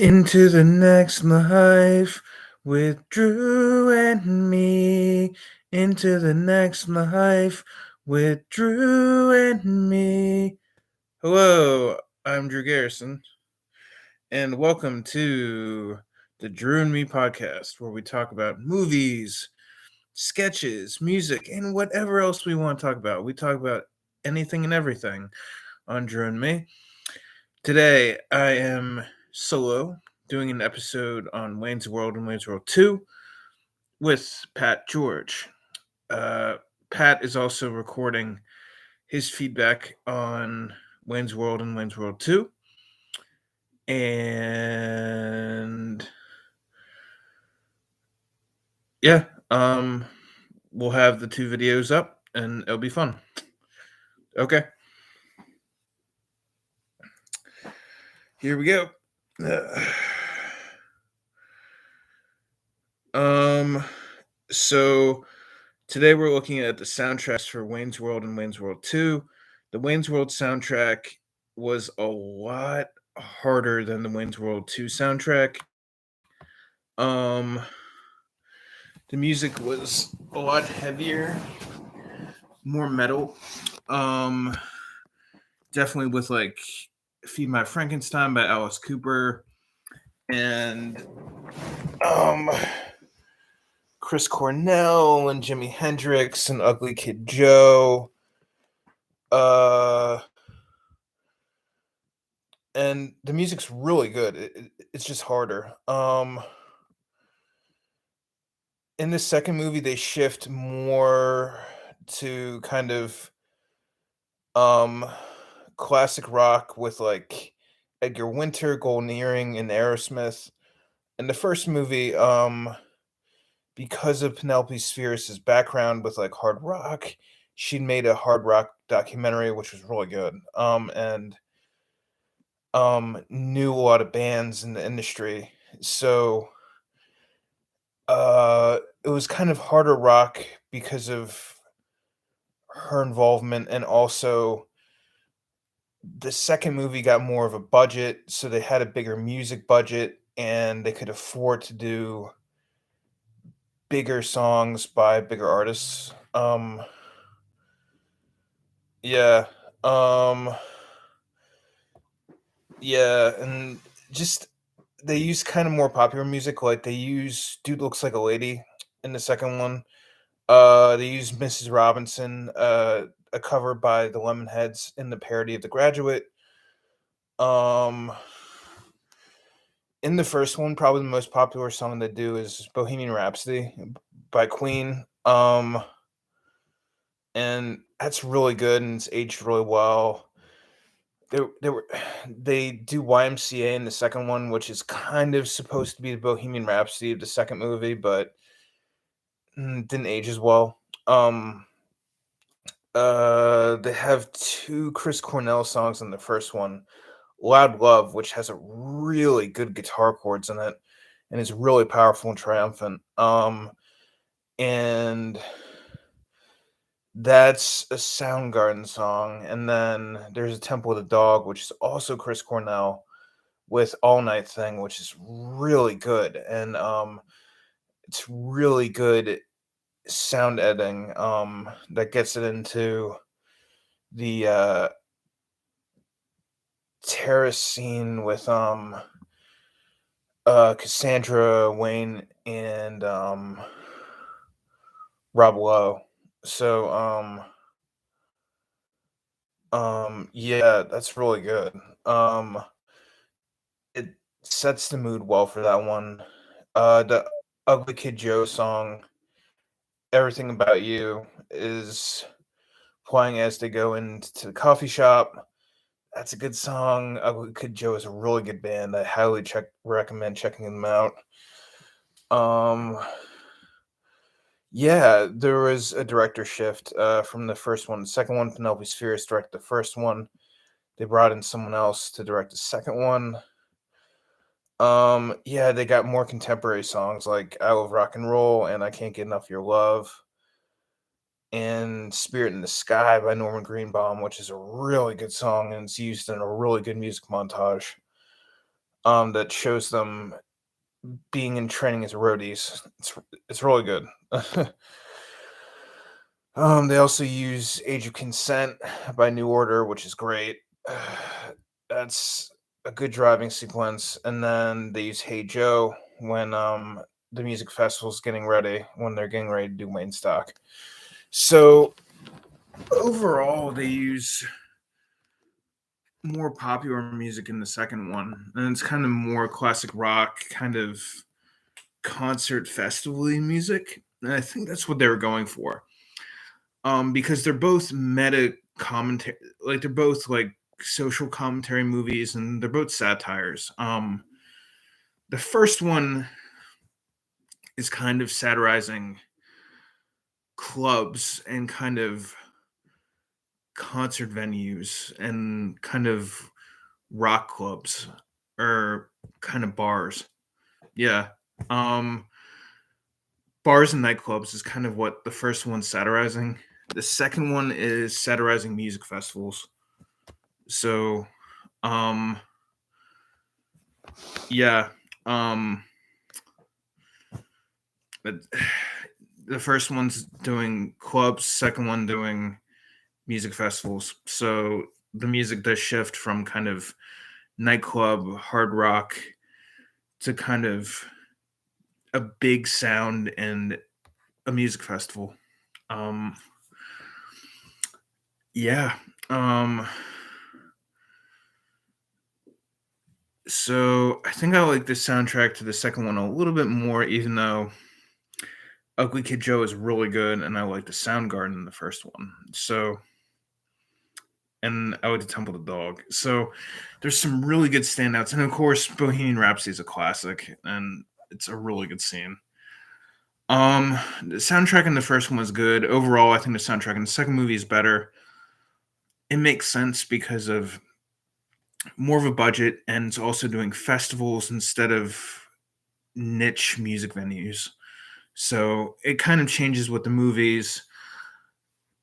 Into the next life with Drew and me. Into the next life with Drew and me. Hello, I'm Drew Garrison, and welcome to the Drew and Me podcast, where we talk about movies, sketches, music, and whatever else we want to talk about. We talk about anything and everything on Drew and Me. Today, I am solo doing an episode on Wayne's World and Wayne's World 2 with Pat George. Uh, Pat is also recording his feedback on Wayne's World and Wayne's World 2. And yeah, we'll have the two videos up and it'll be fun. Okay. Here we go. So today we're looking at the soundtracks for Wayne's World and Wayne's World 2. The Wayne's World soundtrack was a lot harder than the Wayne's World 2 soundtrack. The music was a lot heavier, more metal. Definitely with like Feed My Frankenstein by Alice Cooper and Chris Cornell and Jimi Hendrix and Ugly Kid Joe. And the music's really good. It's just harder. In the second movie, they shift more to kind of classic rock with like Edgar Winter, Golden Earring, and Aerosmith. In the first movie, because of Penelope Spheeris' background with like hard rock, she'd made a hard rock documentary, which was really good. And knew a lot of bands in the industry. So it was kind of harder rock because of her involvement, and also the second movie got more of a budget, so they had a bigger music budget and they could afford to do bigger songs by bigger artists. Yeah. Um yeah, and just they use kind of more popular music, like they use Dude Looks Like a Lady in the second one. They use Mrs. Robinson, a cover by the Lemonheads in the parody of The Graduate. Um, in the first one, probably the most popular song they do is Bohemian Rhapsody by Queen. And that's really good and it's aged really well. They do YMCA in the second one, which is kind of supposed to be the Bohemian Rhapsody of the second movie, but didn't age as well. They have two Chris Cornell songs in the first one. Loud Love, which has a really good guitar chords in it and is really powerful and triumphant. And that's a Soundgarden song. And then there's a Temple of the Dog, which is also Chris Cornell with All Night Thing, which is really good. And it's really good sound editing that gets it into the terrace scene with Cassandra Wayne and Rob Lowe. So yeah, that's really good. It sets the mood well for that one. The Ugly Kid Joe song, Everything About You, is playing as they go into the coffee shop. That's a good song. Ugly Kid Joe is a really good band. I highly recommend checking them out. Um, yeah, there was a director shift from the first one. The second one, Penelope Spheeris directed the first one. They brought in someone else to direct the second one. Yeah, they got more contemporary songs like I Love Rock and Roll and I Can't Get Enough of Your Love and Spirit in the Sky by Norman Greenbaum, which is a really good song and it's used in a really good music montage. that shows them being in training as roadies. It's really good. They also use Age of Consent by New Order, which is great. That's a good driving sequence, and then they use Hey Joe when the music festival's getting ready, when they're getting ready to do main stock. So overall, they use more popular music in the second one, and it's kind of more classic rock, kind of concert festival music. And I think that's what they were going for. Because they're both meta commentary, like they're both like social commentary movies, and they're both satires. The first one is kind of satirizing clubs and kind of concert venues and kind of rock clubs or kind of bars. Yeah. Um Bars and nightclubs is kind of what the first one's satirizing. The second one is satirizing music festivals. So, um, yeah, um, but the first one's doing clubs, second one doing music festivals. So the music does shift from kind of nightclub hard rock to kind of a big sound and a music festival. Um, yeah. Um, So I think I like the soundtrack to the second one a little bit more, even though Ugly Kid Joe is really good, and I like the Soundgarden in the first one. So, and I like the Temple of the Dog. So there's some really good standouts, and of course, Bohemian Rhapsody is a classic, and it's a really good scene. The soundtrack in the first one was good. Overall, I think the soundtrack in the second movie is better. It makes sense because of more of a budget, and it's also doing festivals instead of niche music venues. So it kind of changes with the movies.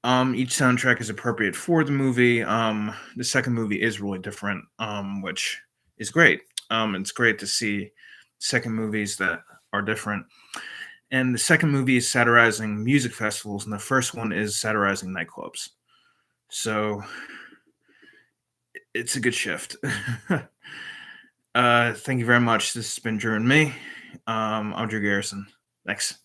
Each soundtrack is appropriate for the movie. The second movie is really different, which is great. It's great to see second movies that are different. And the second movie is satirizing music festivals, and the first one is satirizing nightclubs. So it's a good shift. Thank you very much. This has been Drew and me. I'm Drew Garrison. Thanks.